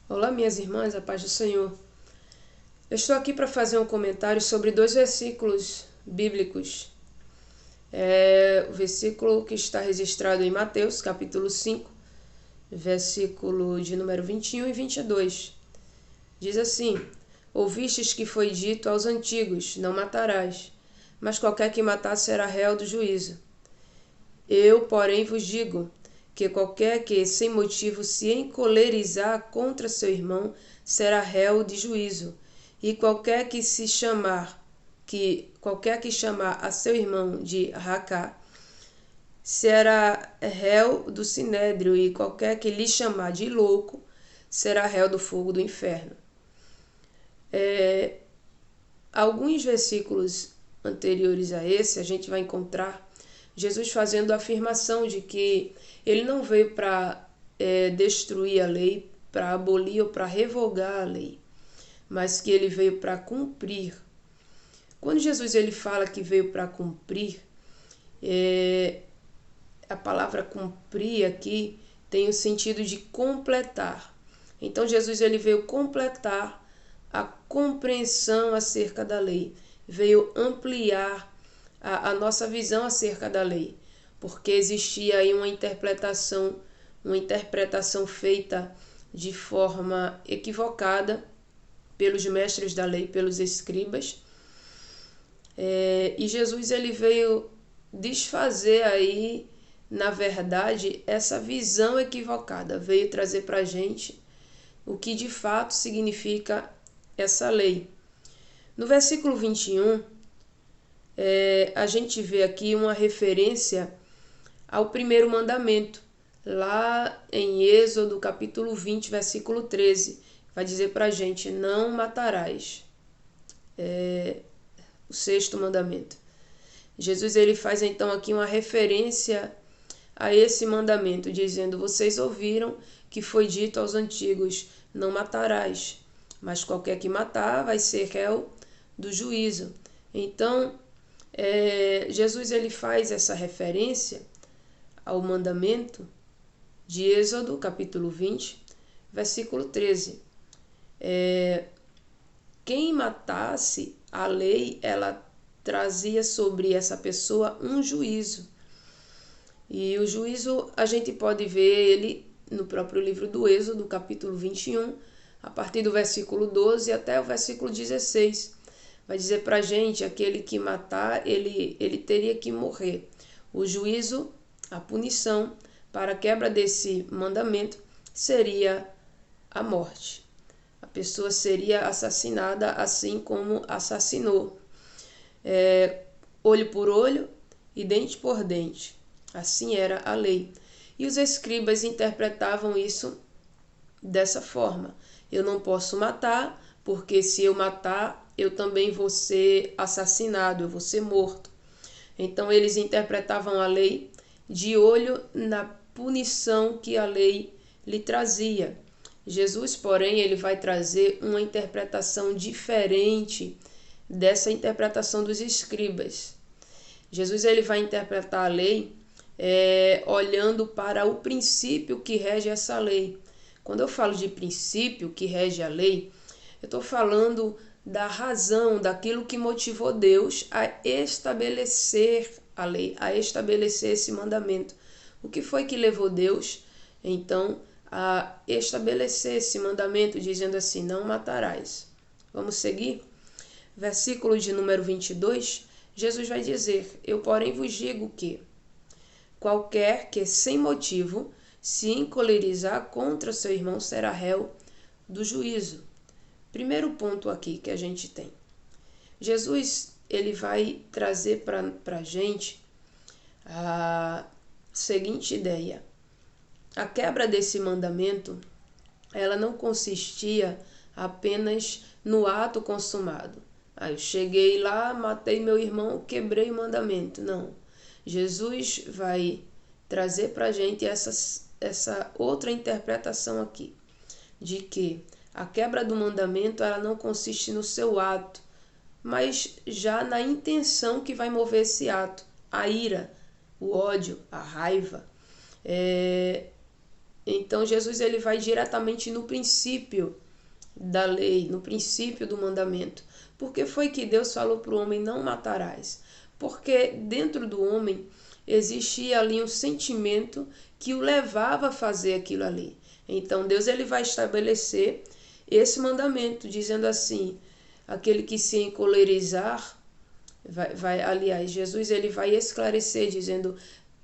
Olá, minhas irmãs, a paz do Senhor. Eu estou aqui para fazer um comentário sobre dois versículos bíblicos. O versículo que está registrado em Mateus, capítulo 5, versículo de número 21 e 22. Diz assim: Ouvistes que foi dito aos antigos, não matarás, mas qualquer que matar será réu do juízo. Eu, porém, vos digo que qualquer que sem motivo se encolerizar contra seu irmão será réu de juízo, e qualquer que chamar a seu irmão de racá será réu do sinédrio, e qualquer que lhe chamar de louco será réu do fogo do inferno. Alguns versículos anteriores a esse, a gente vai encontrar Jesus fazendo a afirmação de que ele não veio para destruir a lei, para abolir ou para revogar a lei, mas que ele veio para cumprir. Quando Jesus ele fala que veio para cumprir, a palavra cumprir aqui tem o sentido de completar. Então Jesus ele veio completar a compreensão acerca da lei, veio ampliar a nossa visão acerca da lei, porque existia aí uma interpretação feita de forma equivocada pelos mestres da lei, pelos escribas, e Jesus ele veio desfazer aí, na verdade, essa visão equivocada, veio trazer para a gente o que de fato significa essa lei. No versículo 21, a gente vê aqui uma referência ao primeiro mandamento, lá em Êxodo capítulo 20, versículo 13, vai dizer para a gente: não matarás. O sexto mandamento. Jesus ele faz então aqui uma referência a esse mandamento, dizendo: vocês ouviram que foi dito aos antigos, não matarás, mas qualquer que matar vai ser réu do juízo. Então, Jesus ele faz essa referência ao mandamento de Êxodo, capítulo 20, versículo 13. Quem matasse, a lei, ela trazia sobre essa pessoa um juízo. E o juízo a gente pode ver ele no próprio livro do Êxodo, capítulo 21, a partir do versículo 12 até o versículo 16. Vai dizer pra gente: aquele que matar, ele teria que morrer. O juízo, a punição para a quebra desse mandamento seria a morte. A pessoa seria assassinada assim como assassinou. Olho por olho e dente por dente. Assim era a lei. E os escribas interpretavam isso dessa forma: eu não posso matar, porque se eu matar, eu também vou ser assassinado, eu vou ser morto. Então eles interpretavam a lei de olho na punição que a lei lhe trazia. Jesus, porém, ele vai trazer uma interpretação diferente dessa interpretação dos escribas. Jesus ele vai interpretar a lei olhando para o princípio que rege essa lei. Quando eu falo de princípio que rege a lei, eu estou falando da razão, daquilo que motivou Deus a estabelecer a lei, a estabelecer esse mandamento. O que foi que levou Deus, então, a estabelecer esse mandamento, dizendo assim: não matarás. Vamos seguir? Versículo de número 22, Jesus vai dizer: eu, porém, vos digo que qualquer que sem motivo se encolerizar contra seu irmão será réu do juízo. Primeiro ponto aqui que a gente tem. Jesus ele vai trazer para a gente a seguinte ideia: a quebra desse mandamento, ela não consistia apenas no ato consumado. Eu cheguei lá, matei meu irmão, quebrei o mandamento. Não. Jesus vai trazer para a gente essa outra interpretação aqui, de que a quebra do mandamento ela não consiste no seu ato, mas já na intenção que vai mover esse ato. A ira, o ódio, a raiva. Então Jesus ele vai diretamente no princípio da lei, no princípio do mandamento. Porque foi que Deus falou para o homem: não matarás. Porque dentro do homem existia ali um sentimento que o levava a fazer aquilo ali. Então Deus ele vai estabelecer esse mandamento, dizendo assim: aquele que se encolerizar, aliás, Jesus ele vai esclarecer, dizendo: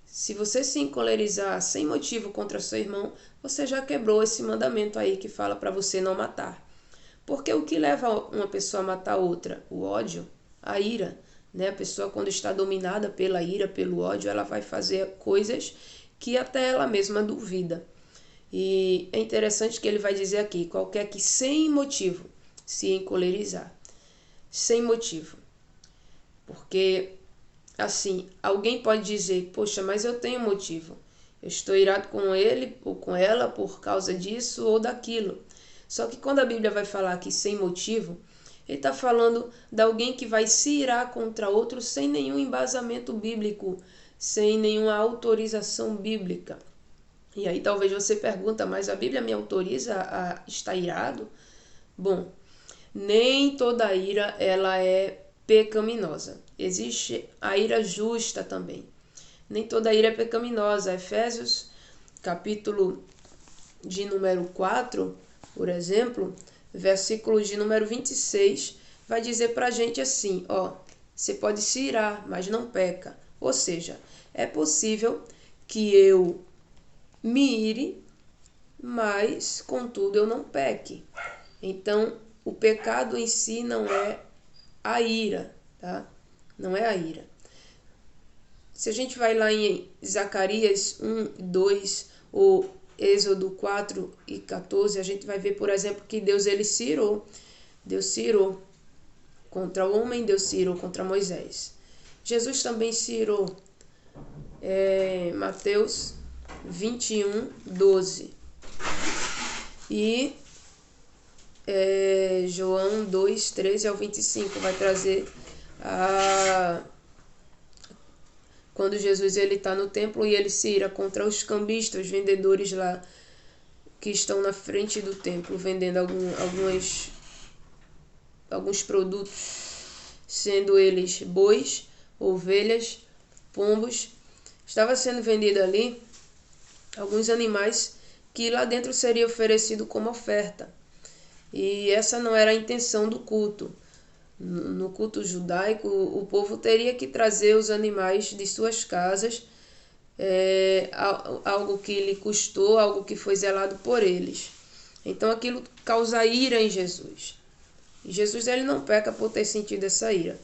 se você se encolerizar sem motivo contra seu irmão, você já quebrou esse mandamento aí que fala para você não matar. Porque o que leva uma pessoa a matar outra? O ódio, a ira. Né? A pessoa, quando está dominada pela ira, pelo ódio, ela vai fazer coisas que até ela mesma duvida. E é interessante que ele vai dizer aqui: qualquer que sem motivo se encolerizar. Sem motivo. Porque, assim, alguém pode dizer: poxa, mas eu tenho motivo. Eu estou irado com ele ou com ela por causa disso ou daquilo. Só que quando a Bíblia vai falar aqui sem motivo, ele está falando de alguém que vai se irar contra outro sem nenhum embasamento bíblico, sem nenhuma autorização bíblica. E aí talvez você pergunta: mas a Bíblia me autoriza a estar irado? Bom, nem toda ira ela é pecaminosa. Existe a ira justa também. Nem toda ira é pecaminosa. Efésios, capítulo de número 4, por exemplo, versículo de número 26, vai dizer pra gente assim, ó: você pode se irar, mas não peca. Ou seja, é possível que eu me ire, mas contudo eu não peque. Então, o pecado em si não é a ira, tá? Não é a ira. Se a gente vai lá em Zacarias 1, 2 ou Êxodo 4 e 14, a gente vai ver, por exemplo, que Deus ele se irou. Deus se irou contra o homem, Deus se irou contra Moisés. Jesus também se irou. Mateus 21, 12. E João 2, 13 ao 25 vai trazer quando Jesus ele está no templo e ele se ira contra os cambistas, os vendedores lá que estão na frente do templo vendendo alguns produtos, sendo eles bois, ovelhas, pombos. Estava sendo vendido ali alguns animais que lá dentro seria oferecido como oferta. E essa não era a intenção do culto. No culto judaico, o povo teria que trazer os animais de suas casas, algo que lhe custou, algo que foi zelado por eles. Então aquilo causa ira em Jesus. E Jesus ele não peca por ter sentido essa ira.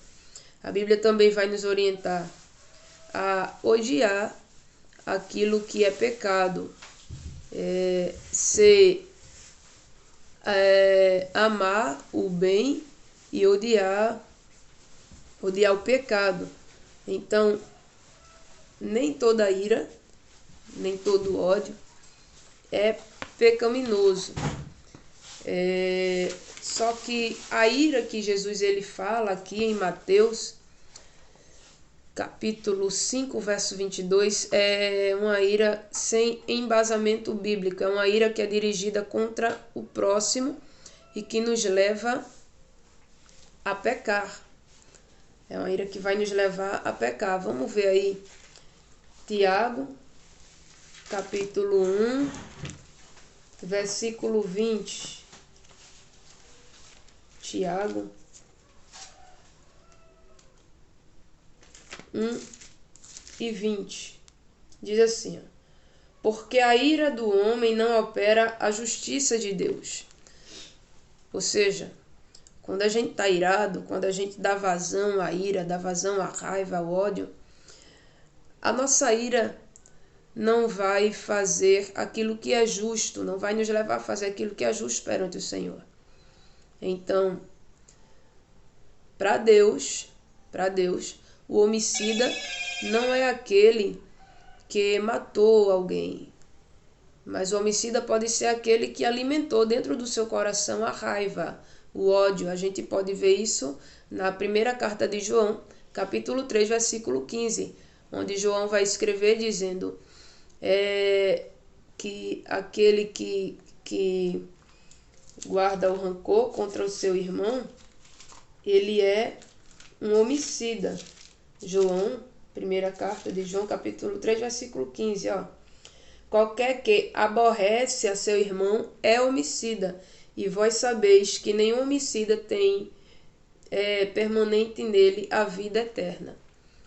A Bíblia também vai nos orientar a odiar aquilo que é pecado, amar o bem e odiar o pecado. Então, nem toda ira, nem todo ódio é pecaminoso. Só que a ira que Jesus ele fala aqui em Mateus, capítulo 5, verso 22, é uma ira sem embasamento bíblico. É uma ira que é dirigida contra o próximo e que nos leva a pecar. É uma ira que vai nos levar a pecar. Vamos ver aí Tiago, capítulo 1, versículo 20. Tiago 1 e 20. Diz assim, ó: porque a ira do homem não opera a justiça de Deus. Ou seja, quando a gente está irado, quando a gente dá vazão à ira, dá vazão à raiva, ao ódio, a nossa ira não vai fazer aquilo que é justo, não vai nos levar a fazer aquilo que é justo perante o Senhor. Então, para Deus, o homicida não é aquele que matou alguém, mas o homicida pode ser aquele que alimentou dentro do seu coração a raiva, o ódio. A gente pode ver isso na primeira carta de João, capítulo 3, versículo 15, onde João vai escrever dizendo: que aquele que guarda o rancor contra o seu irmão, ele é um homicida. João, primeira carta de João, capítulo 3, versículo 15, ó. Qualquer que aborrece a seu irmão é homicida, e vós sabeis que nenhum homicida tem permanente nele a vida eterna.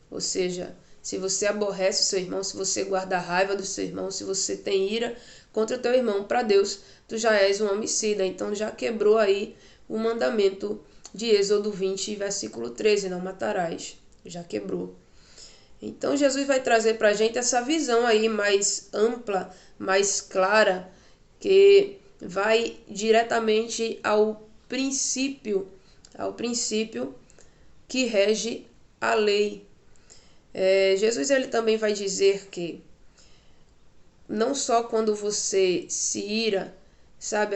Ou seja, se você aborrece o seu irmão, se você guarda a raiva do seu irmão, se você tem ira contra o teu irmão, para Deus, tu já és um homicida. Então já quebrou aí o mandamento de Êxodo 20, versículo 13, não matarás. Já quebrou. Então Jesus vai trazer para a gente essa visão aí mais ampla, mais clara, que vai diretamente ao princípio que rege a lei. Jesus ele também vai dizer que não só quando você se ira, sabe,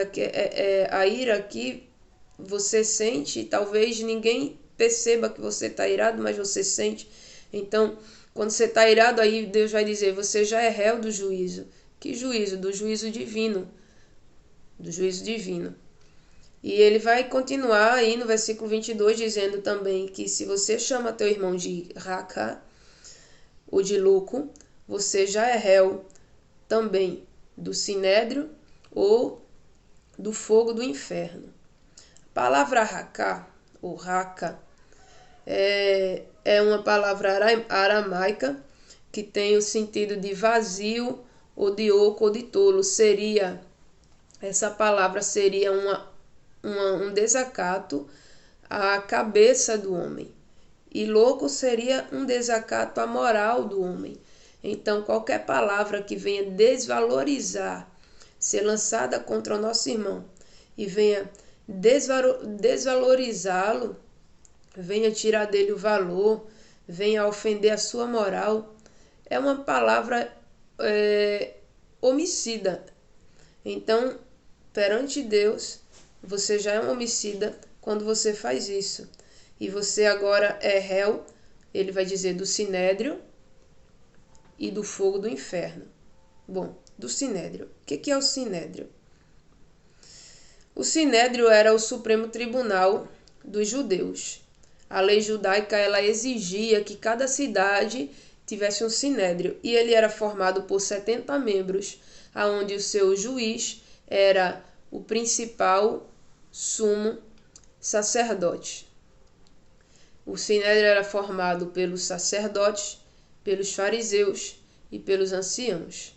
a ira que você sente, talvez ninguém perceba que você está irado, mas você sente. Então, quando você está irado, aí Deus vai dizer, você já é réu do juízo. Que juízo? Do juízo divino. Do juízo divino. E ele vai continuar aí no versículo 22, dizendo também que se você chama teu irmão de raca, ou de louco, você já é réu também do sinédrio ou do fogo do inferno. A palavra raca, ou raca, é uma palavra aramaica que tem o sentido de vazio, ou de oco, ou de tolo. Essa palavra seria um desacato à cabeça do homem. E louco seria um desacato à moral do homem. Então, qualquer palavra que venha desvalorizar, ser lançada contra o nosso irmão e venha desvalorizá-lo, venha tirar dele o valor, venha ofender a sua moral, é uma palavra homicida. Então, perante Deus, você já é um homicida quando você faz isso. E você agora é réu, ele vai dizer, do sinédrio e do fogo do inferno. Bom, do sinédrio. O que é o sinédrio? O sinédrio era o Supremo Tribunal dos judeus. A lei judaica ela exigia que cada cidade tivesse um sinédrio, e ele era formado por 70 membros, aonde o seu juiz era o principal sumo sacerdote. O sinédrio era formado pelos sacerdotes, pelos fariseus e pelos anciãos.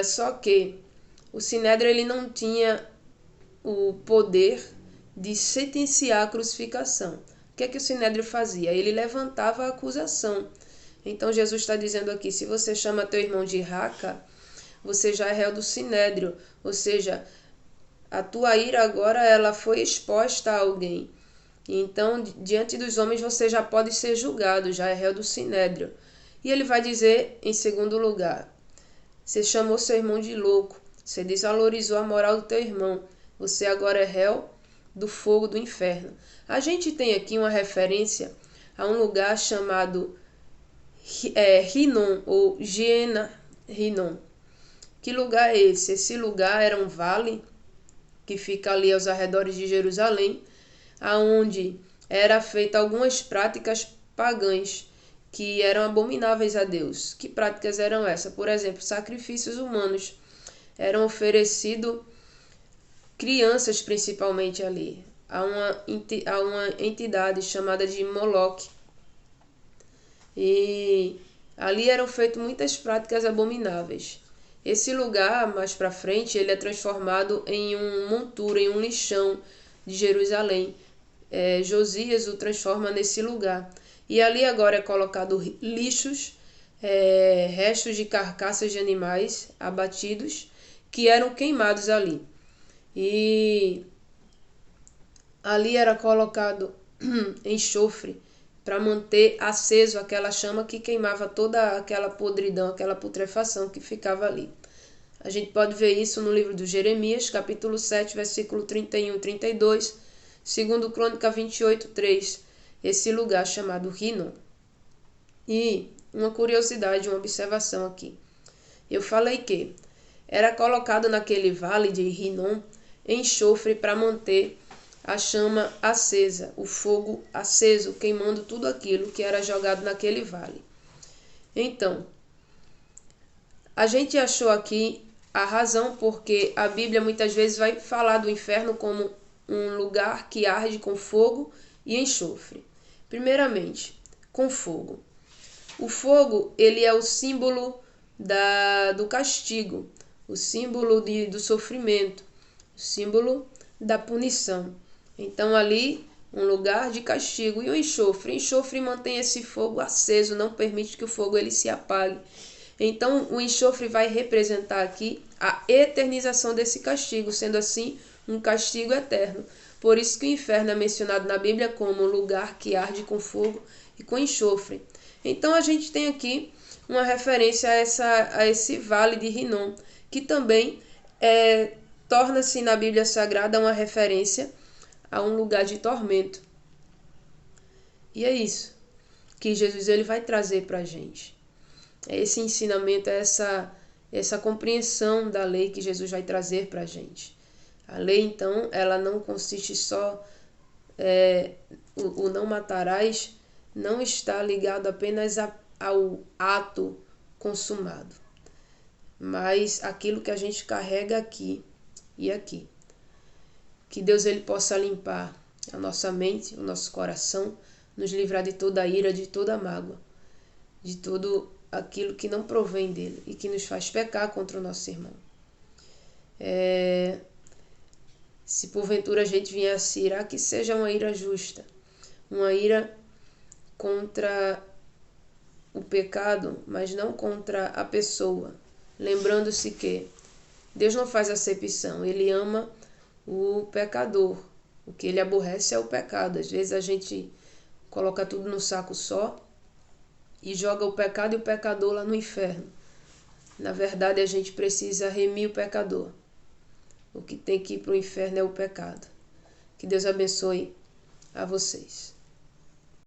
Só que o sinédrio ele não tinha o poder de sentenciar a crucificação. O que é que o sinédrio fazia? Ele levantava a acusação. Então Jesus está dizendo aqui, se você chama teu irmão de raca, você já é réu do sinédrio. Ou seja, a tua ira agora ela foi exposta a alguém. Então, diante dos homens, você já pode ser julgado, já é réu do sinédrio. E ele vai dizer, em segundo lugar, você chamou seu irmão de louco, você desvalorizou a moral do teu irmão, você agora é réu do fogo do inferno. A gente tem aqui uma referência a um lugar chamado Rinom, ou Giena Rinom. Que lugar é esse? Esse lugar era um vale que fica ali aos arredores de Jerusalém, aonde era feita algumas práticas pagãs que eram abomináveis a Deus. Que práticas eram essas? Por exemplo, sacrifícios humanos. Eram oferecidos crianças principalmente ali, a uma entidade chamada de Moloque. E ali eram feitas muitas práticas abomináveis. Esse lugar, mais para frente, ele é transformado em uma montura, em um lixão de Jerusalém. Josias o transforma nesse lugar. E ali agora é colocado lixos, restos de carcaças de animais abatidos, que eram queimados ali. E ali era colocado enxofre para manter aceso aquela chama que queimava toda aquela podridão, aquela putrefação que ficava ali. A gente pode ver isso no livro do Jeremias, capítulo 7, versículo 31 e 32, segundo Crônica 28, 3, esse lugar chamado Rinom. E uma curiosidade, uma observação aqui. Eu falei que era colocado naquele vale de Rinom enxofre para manter a chama acesa, o fogo aceso, queimando tudo aquilo que era jogado naquele vale. Então, a gente achou aqui a razão porque a Bíblia muitas vezes vai falar do inferno como um lugar que arde com fogo e enxofre. Primeiramente, com fogo. O fogo, ele é o símbolo do castigo, o símbolo do sofrimento, o símbolo da punição. Então ali, um lugar de castigo. E o enxofre? O enxofre mantém esse fogo aceso, não permite que o fogo ele se apague. Então o enxofre vai representar aqui a eternização desse castigo, sendo assim um castigo eterno. Por isso que o inferno é mencionado na Bíblia como um lugar que arde com fogo e com enxofre. Então a gente tem aqui uma referência a esse vale de Rinom, que também torna-se na Bíblia Sagrada uma referência a um lugar de tormento. E é isso que Jesus ele vai trazer para a gente. É esse ensinamento, essa compreensão da lei que Jesus vai trazer para a gente. A lei, então, ela não consiste só... o não matarás não está ligado apenas ao ato consumado, mas aquilo que a gente carrega aqui e aqui. Que Deus ele possa limpar a nossa mente, o nosso coração, nos livrar de toda a ira, de toda a mágoa, de tudo aquilo que não provém dele e que nos faz pecar contra o nosso irmão. Se porventura a gente vier a se irar, que seja uma ira justa, uma ira contra o pecado, mas não contra a pessoa. Lembrando-se que Deus não faz acepção, ele ama o pecador. O que ele aborrece é o pecado. Às vezes a gente coloca tudo no saco só e joga o pecado e o pecador lá no inferno. Na verdade, a gente precisa remir o pecador. O que tem que ir para o inferno é o pecado. Que Deus abençoe a vocês.